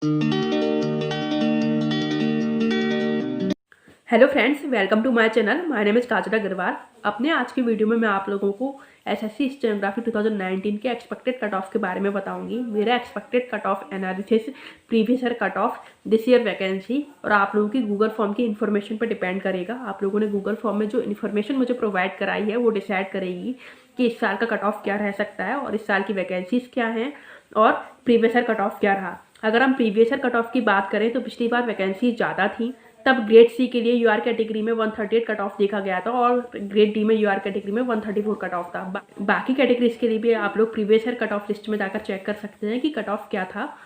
Hello friends, welcome to my channel. My name is Kajal Agarwal. अपने आज की वीडियो में मैं आप लोगों को एसएससी स्टेनोग्राफी 2019 के एक्सपेक्टेड कट ऑफ के बारे में बताऊंगी। मेरा expected cut off analysis, previous year cut off, this year vacancy और आप लोगों की गूगल फॉर्म की इन्फॉर्मेशन पर डिपेंड करेगा। आप लोगों ने गूगल फॉर्म में जो इन्फॉर्मेशन मुझे प्रोवाइड कराई है वो डिसाइड करेगी कि इस साल का कट ऑफ क्या रह सकता है और इस साल की वैकेंसीज क्या हैं और प्रीवियस ईयर कट ऑफ क्या रहा। अगर हम प्रीवियस ईयर कट ऑफ की बात करें तो पिछली बार वैकेंसी ज़्यादा थी। तब ग्रेड सी के लिए यूआर कैटेगरी में 138 कट ऑफ देखा गया था और ग्रेड डी में यूआर कैटेगरी में 134 कट ऑफ था। बाकी कैटेगरीज के लिए भी आप लोग previous year cut off list में जाकर चेक कर सकते हैं कि कट ऑफ क्या था।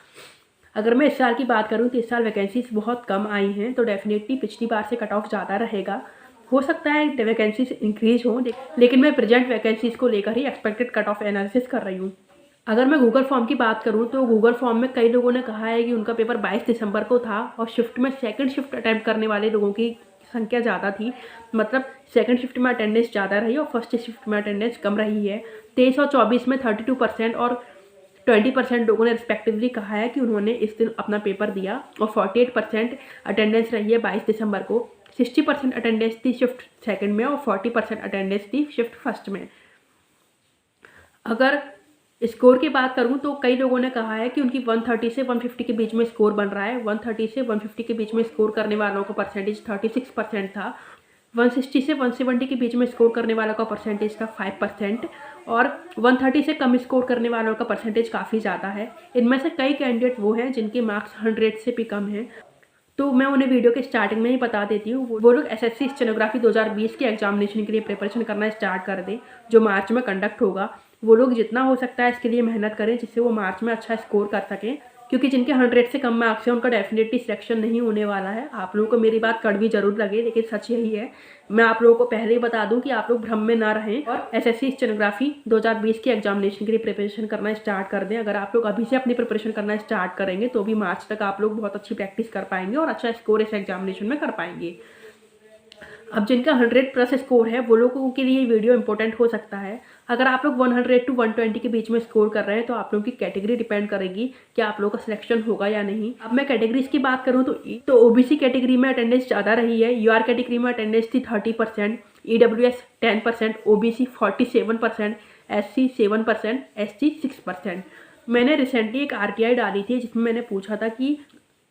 अगर मैं इस साल की बात करूं तो इस साल वैकेंसीज बहुत कम आई हैं, तो डेफिनेटली पिछली बार से कट ऑफ ज़्यादा रहेगा। हो सकता है वैकेंसीज इंक्रीज हों, लेकिन मैं प्रेजेंट वैकेंसीज को लेकर ही एक्सपेक्टेड कट ऑफ एनालिसिस कर रही हूँ। अगर मैं गूगल फॉर्म की बात करूं तो गूगल फॉर्म में कई लोगों ने कहा है कि उनका पेपर 22 दिसंबर को था और शिफ्ट में सेकंड शिफ्ट अटैम्प्ट करने वाले लोगों की संख्या ज़्यादा थी। मतलब सेकंड शिफ्ट में अटेंडेंस ज़्यादा रही और फर्स्ट शिफ्ट में अटेंडेंस कम रही है। 23 और 24 में 32% और 20% लोगों ने रिस्पेक्टिवली कहा है कि उन्होंने इस दिन अपना पेपर दिया और 48% अटेंडेंस रही है 22 दिसंबर को। 60% अटेंडेंस थी शिफ्ट सेकंड में और 40% अटेंडेंस थी शिफ्ट फर्स्ट में। अगर स्कोर की बात करूं तो कई लोगों ने कहा है कि उनकी 130 से 150 के बीच में स्कोर बन रहा है। 130 से 150 के बीच में स्कोर करने वालों का परसेंटेज 36% था। 160 से 170 के बीच में स्कोर करने वालों का परसेंटेज था 5% और 130 से कम स्कोर करने वालों का परसेंटेज काफ़ी ज़्यादा है। इनमें से कई कैंडिडेट वो हैं जिनके मार्क्स 100 से भी कम हैं, तो मैं उन्हें वीडियो के स्टार्टिंग में ही बता देती हूँ। वो लोग एसएससी स्टेनोग्राफी 2020 के एग्जामिनेशन के लिए प्रिपरेशन करना स्टार्ट कर दें, जो मार्च में कंडक्ट होगा। वो लोग जितना हो सकता है इसके लिए मेहनत करें जिससे वो मार्च में अच्छा स्कोर कर सकें, क्योंकि जिनके 100 से कम मार्क्स हैं उनका डेफिनेटली सिलेक्शन नहीं होने वाला है। आप लोगों को मेरी बात कड़वी जरूर लगे, लेकिन सच यही है। मैं आप लोगों को पहले ही बता दूं कि आप लोग भ्रम में ना रहें और एसएससी स्टेनोग्राफी 2020 के एग्जामिनेशन के लिए प्रिपरेशन करना स्टार्ट कर दें। अगर आप लोग अभी से अपनी प्रिपरेशन करना स्टार्ट करेंगे तो भी मार्च तक आप लोग बहुत अच्छी प्रैक्टिस कर पाएंगे और अच्छा स्कोर इस एग्जामिनेशन में कर पाएंगे। अब जिनका 100+ स्कोर है वो लोगों के लिए वीडियो इंपॉर्टेंट हो सकता है। अगर आप लोग 100 to 120 के बीच में स्कोर कर रहे हैं तो आप लोगों की कैटेगरी डिपेंड करेगी कि आप लोगों का सिलेक्शन होगा या नहीं। अब मैं कैटेगरीज की बात करूं तो ओबीसी कैटेगरी में अटेंडेंस ज़्यादा रही है। यूआर कैटेगरी में अटेंडेंस थी 30%, ईडब्ल्यूएस 10%, ओबीसी 47%, एससी 7%, एसटी 6%। मैंने रिसेंटली एक आरटीआई डाली थी जिसमें मैंने पूछा था कि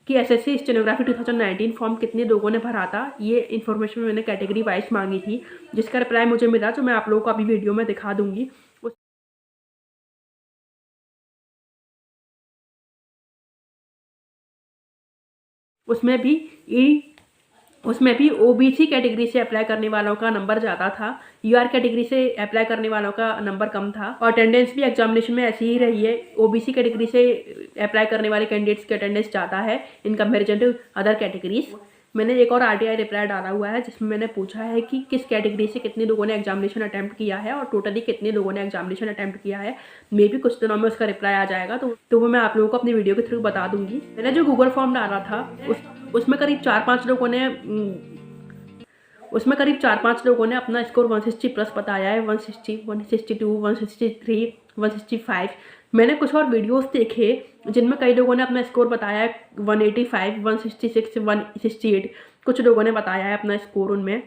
एसएससी स्टेनोग्राफी 2019 फॉर्म कितने लोगों ने भरा था। ये इन्फॉर्मेशन मैंने कैटेगरी वाइज मांगी थी, जिसका रिप्लाई मुझे मिला, जो मैं आप लोगों को अभी वीडियो में दिखा दूंगी। उसमें भी उसमें भी ओबीसी कैटेगरी से अप्लाई करने वालों का नंबर ज़्यादा था, यूआर कैटेगरी से अप्लाई करने वालों का नंबर कम था और अटेंडेंस भी एग्जामिनेशन में ऐसी ही रही है। ओबीसी कैटेगरी से अप्लाई करने वाले कैंडिडेट्स की अटेंडेंस ज़्यादा है in comparison to other categories. मैंने एक और आरटीआई रिप्लाई डाला हुआ है जिसमें मैंने पूछा है कि किस कैटेगरी से कितने लोगों ने एग्जामिनेशन अटैम्प्ट किया है और टोटली कितने लोगों ने एग्जामिनेशन अटैम्प्ट किया है। मे भी कुछ दिनों में उसका रिप्लाई आ जाएगा, तो वो मैं आप लोगों को अपनी वीडियो के थ्रू बता दूंगी। मैंने जो गूगल फॉर्म डाला था उसमें करीब 4-5 लोगों ने अपना स्कोर 160+ बताया है। 160, 162, 163, 165। मैंने कुछ और वीडियोस देखे जिनमें कई लोगों ने अपना स्कोर बताया है 185, 166, 168। कुछ लोगों ने बताया है अपना स्कोर उनमें।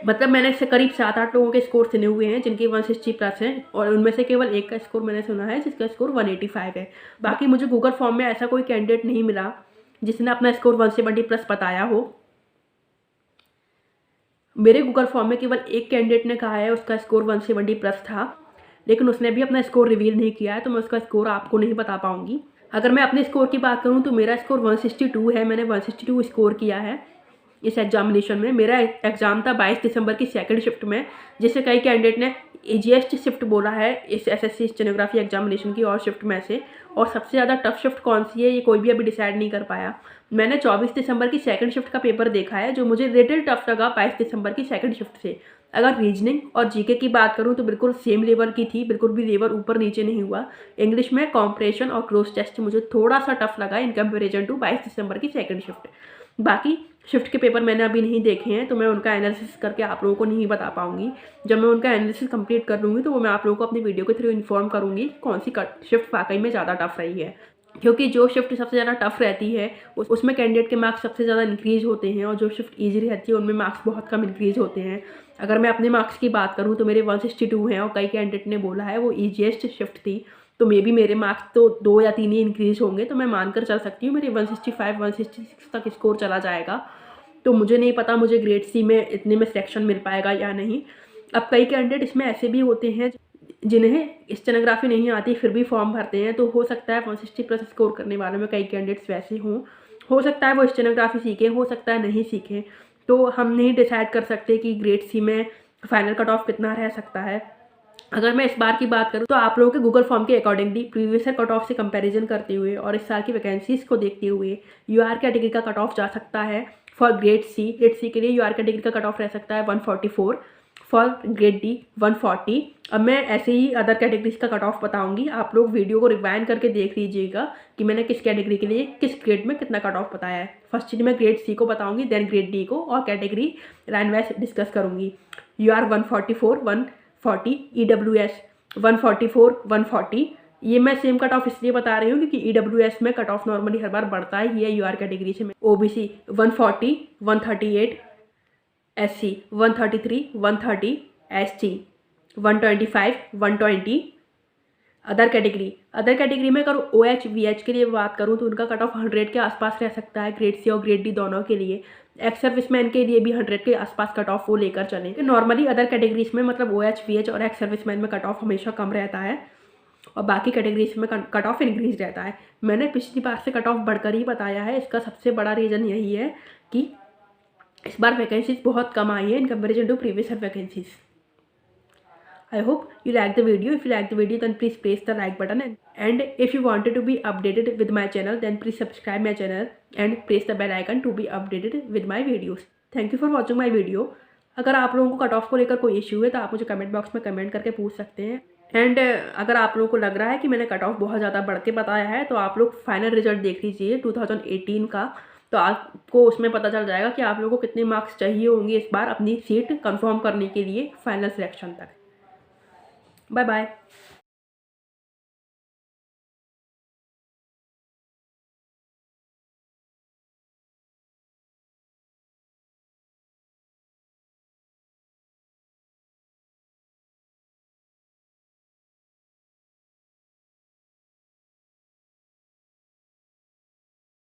मतलब मैंने से करीब 7-8 लोगों के स्कोर सुने हुए हैं जिनके 160+ हैं और उनमें से केवल एक का स्कोर मैंने सुना है जिसका स्कोर 185 है। बाकी मुझे गूगल फॉर्म में ऐसा कोई कैंडिडेट नहीं मिला जिसने अपना स्कोर 170+ बताया हो। मेरे गूगल फॉर्म में केवल एक कैंडिडेट ने कहा है उसका स्कोर 170+ था, लेकिन उसने भी अपना स्कोर रिवील नहीं किया है, तो मैं उसका स्कोर आपको नहीं बता पाऊंगी। अगर मैं अपने स्कोर की बात करूं तो मेरा स्कोर 162 है। मैंने 162 स्कोर किया है इस एग्जामिनेशन में। मेरा एग्जाम था 22 दिसंबर की सेकंड शिफ्ट में, जिससे कई कैंडिडेट ने ईजीएस्ट शिफ्ट बोला है इस एसएससी स्टेनोग्राफी एग्जामिनेशन की और शिफ्ट में से। और सबसे ज़्यादा टफ शिफ्ट कौन सी है ये कोई भी अभी डिसाइड नहीं कर पाया। मैंने 24 दिसंबर की सेकंड शिफ्ट का पेपर देखा है जो मुझे लिटिल टफ लगा 22 दिसंबर की सेकंड शिफ्ट से। अगर रीजनिंग और जीके की बात करूं तो बिल्कुल सेम लेवल की थी, बिल्कुल भी लेवल ऊपर नीचे नहीं हुआ। इंग्लिश में कॉम्प्रेशन और क्रॉस टेस्ट मुझे थोड़ा सा टफ लगा इन कंपेरिजन टू 22 दिसंबर की सेकंड शिफ्ट। बाकी शिफ्ट के पेपर मैंने अभी नहीं देखे हैं, तो मैं उनका एनालिसिस करके आप लोगों को नहीं बता पाऊंगी। जब मैं उनका एनालिसिस कंप्लीट कर लूँगी तो वो मैं आप लोगों को अपनी वीडियो के थ्रू इन्फॉर्म करूँगी कौन सी शिफ्ट वाकई में ज़्यादा टफ रही है। क्योंकि जो शिफ्ट सबसे ज़्यादा टफ रहती है उसमें कैंडिडेट के मार्क्स सबसे ज़्यादा इंक्रीज़ होते हैं, और जो शिफ्ट ईजी रहती है उनमें मार्क्स बहुत कम इंक्रीज़ होते हैं। अगर मैं अपने मार्क्स की बात करूँ तो मेरे 162 हैं, और कई कैंडिडेट ने बोला है वो ईजीएस्ट शिफ्ट थी, तो मे बी मेरे मार्क्स तो 2 या 3 ही इंक्रीज़ होंगे, तो मैं मानकर चल सकती हूँ मेरे 165 166 तक स्कोर चला जाएगा। तो मुझे नहीं पता मुझे ग्रेड सी में इतने में सिलेक्शन मिल पाएगा या नहीं। अब कई कैंडिडेट इसमें ऐसे भी होते हैं जिन्हें स्टेनोग्राफी नहीं आती फिर भी फॉर्म भरते हैं, तो हो सकता है 160 प्लस स्कोर करने वालों में कई कैंडिडेट्स वैसे हों। हो सकता है वो स्टेनोग्राफी सीखें, हो सकता है नहीं सीखें, तो हम नहीं डिसाइड कर सकते कि ग्रेड सी में फाइनल कट ऑफ कितना रह सकता है। अगर मैं इस बार की बात करूँ तो आप लोगों के गूगल फॉर्म के accordingly previous year cut off से कंपैरिजन करते हुए और इस साल की वैकेंसीज को देखते हुए यूआर कैटेगरी का कट ऑफ जा सकता है। फॉर ग्रेड सी के लिए यूआर कैटेगरी का कट ऑफ रह सकता है 144, फॉर ग्रेड डी 140। अब मैं ऐसे ही अदर कैटेगरीज का कट ऑफ बताऊंगी, आप लोग वीडियो को रिवाइंड करके देख लीजिएगा कि मैंने किस कैटेगरी के लिए किस ग्रेड में कितना कट ऑफ बताया है। फर्स्ट चीज मैं ग्रेड सी को बताऊंगी, देन ग्रेड डी को, और कैटेगरी लाइन वाइज डिस्कस करूंगी। UR 144 140, EWS 144 140। ये मैं सेम कट ऑफ इसलिए बता रही हूँ क्योंकि ईडब्ल्यूएस में कट ऑफ नॉर्मली हर बार बढ़ता ही है यूआर कैटेगरी से। OBC 140 138, SC 133 130, ST 125 120। Other category में अगर OH VH के लिए बात करूँ तो उनका कट ऑफ 100 के आसपास रह सकता है, ग्रेड सी और ग्रेड डी दोनों के लिए। एक्स सर्विसमैन के लिए भी 100 के आसपास कट ऑफ वो लेकर चलें। तो नॉर्मली अदर कैटेगरीज में मतलब OH VH और एक्स सर्विसमैन में कट ऑफ हमेशा कम रहता है, और बाकी कैटेगरीज में कट ऑफ इंक्रीज रहता है। मैंने पिछली बार से कट ऑफ बढ़कर ही बताया है, इसका सबसे बड़ा रीज़न यही है कि इस बार वैकेंसीज बहुत कम आई है in comparison to previous year vacancies. I hope you like the video. If you like the video, then please press the like button, and if you wanted to be updated with my channel, then please subscribe my channel and press the bell icon to be updated with my videos. Thank you for watching my video. अगर आप लोगों को cut off को लेकर कोई issue है तो आप मुझे कमेंट बॉक्स में कमेंट करके पूछ सकते हैं। एंड अगर आप लोगों को लग रहा है कि मैंने कट ऑफ बहुत ज़्यादा बढ़ के बताया है तो आप लोग फाइनल रिजल्ट देख लीजिए 2018 का, तो आपको उसमें पता चल जाएगा कि आप लोगों को कितने मार्क्स चाहिए होंगे इस बार अपनी सीट कंफर्म करने के लिए फाइनल सिलेक्शन तक। Bye bye.